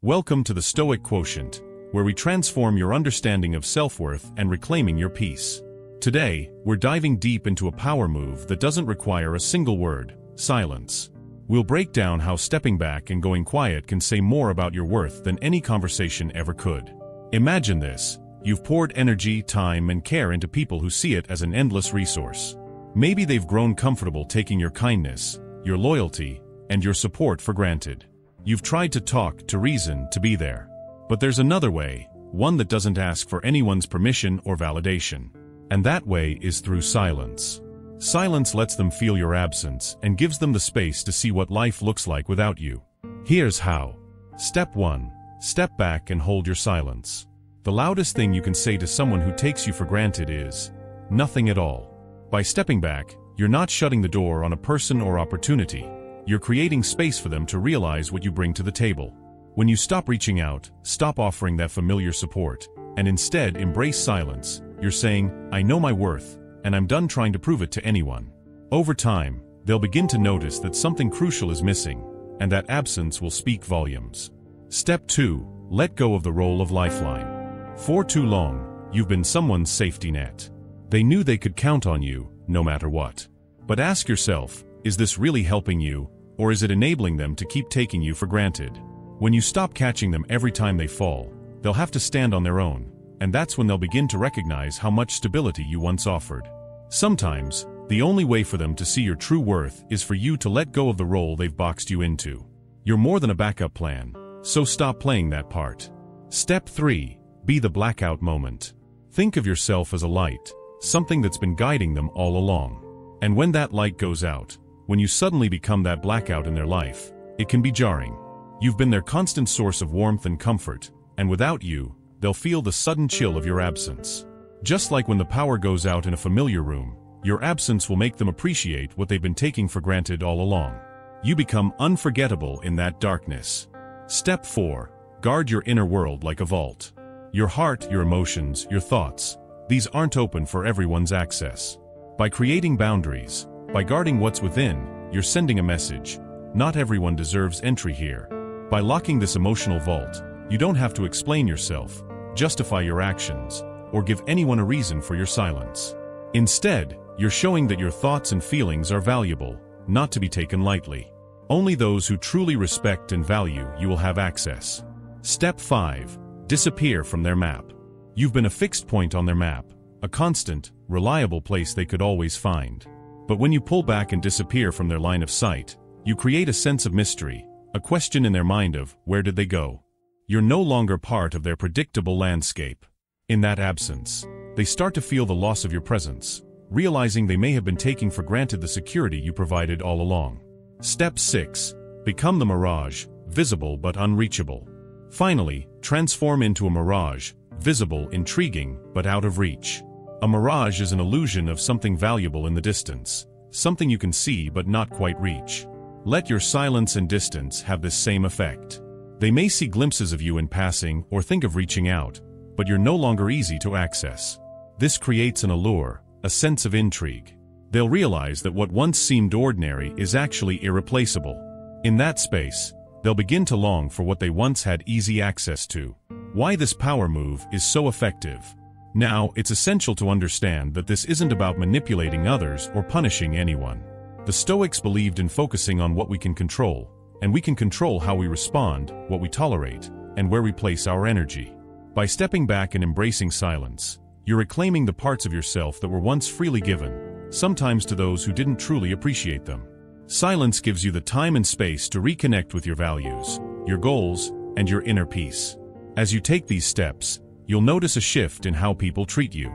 Welcome to the Stoic Quotient, where we transform your understanding of self-worth and reclaiming your peace. Today, we're diving deep into a power move that doesn't require a single word: silence. We'll break down how stepping back and going quiet can say more about your worth than any conversation ever could. Imagine this: you've poured energy, time, and care into people who see it as an endless resource. Maybe they've grown comfortable taking your kindness, your loyalty, and your support for granted. You've tried to talk, to reason, to be there. But there's another way, one that doesn't ask for anyone's permission or validation. And that way is through silence. Silence lets them feel your absence and gives them the space to see what life looks like without you. Here's how. Step 1. Step back and hold your silence. The loudest thing you can say to someone who takes you for granted is, nothing at all. By stepping back, you're not shutting the door on a person or opportunity. You're creating space for them to realize what you bring to the table. When you stop reaching out, stop offering that familiar support, and instead embrace silence, you're saying, I know my worth, and I'm done trying to prove it to anyone. Over time, they'll begin to notice that something crucial is missing, and that absence will speak volumes. Step 2. Let go of the role of lifeline. For too long, you've been someone's safety net. They knew they could count on you, no matter what. But ask yourself, is this really helping you, or is it enabling them to keep taking you for granted? When you stop catching them every time they fall, they'll have to stand on their own, and that's when they'll begin to recognize how much stability you once offered. Sometimes, the only way for them to see your true worth is for you to let go of the role they've boxed you into. You're more than a backup plan, so stop playing that part. Step 3. Be the blackout moment. Think of yourself as a light, something that's been guiding them all along. And when that light goes out, when you suddenly become that blackout in their life, it can be jarring. You've been their constant source of warmth and comfort, and without you, they'll feel the sudden chill of your absence. Just like when the power goes out in a familiar room, your absence will make them appreciate what they've been taking for granted all along. You become unforgettable in that darkness. Step 4. Guard your inner world like a vault. Your heart, your emotions, your thoughts, these aren't open for everyone's access. By creating boundaries, by guarding what's within, you're sending a message: not everyone deserves entry here. By locking this emotional vault, you don't have to explain yourself, justify your actions, or give anyone a reason for your silence. Instead, you're showing that your thoughts and feelings are valuable, not to be taken lightly. Only those who truly respect and value you will have access. Step 5. Disappear from their map. You've been a fixed point on their map, a constant, reliable place they could always find. But when you pull back and disappear from their line of sight, you create a sense of mystery, a question in their mind of, where did they go? You're no longer part of their predictable landscape. In that absence, they start to feel the loss of your presence, realizing they may have been taking for granted the security you provided all along. Step 6. Become the mirage, visible but unreachable. Finally, transform into a mirage, visible, intriguing, but out of reach. A mirage is an illusion of something valuable in the distance, something you can see but not quite reach. Let your silence and distance have this same effect. They may see glimpses of you in passing or think of reaching out, but you're no longer easy to access. This creates an allure, a sense of intrigue. They'll realize that what once seemed ordinary is actually irreplaceable. In that space, they'll begin to long for what they once had easy access to. Why this power move is so effective. Now, it's essential to understand that this isn't about manipulating others or punishing anyone. The Stoics believed in focusing on what we can control, and we can control how we respond, what we tolerate, and where we place our energy. By stepping back and embracing silence, you're reclaiming the parts of yourself that were once freely given, sometimes to those who didn't truly appreciate them. Silence gives you the time and space to reconnect with your values, your goals, and your inner peace. As you take these steps, you'll notice a shift in how people treat you.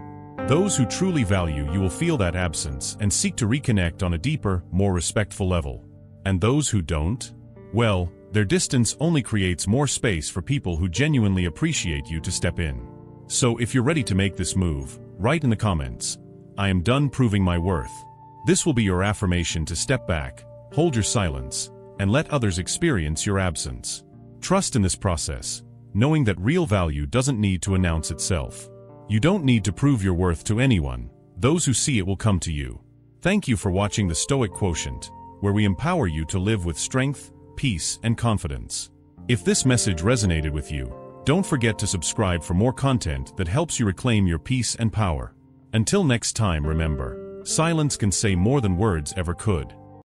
Those who truly value you will feel that absence and seek to reconnect on a deeper, more respectful level. And those who don't? Well, their distance only creates more space for people who genuinely appreciate you to step in. So if you're ready to make this move, write in the comments, I am done proving my worth. This will be your affirmation to step back, hold your silence, and let others experience your absence. Trust in this process, knowing that real value doesn't need to announce itself. You don't need to prove your worth to anyone. Those who see it will come to you. Thank you for watching the Stoic Quotient, where we empower you to live with strength, peace, and confidence. If this message resonated with you, don't forget to subscribe for more content that helps you reclaim your peace and power. Until next time, remember, silence can say more than words ever could.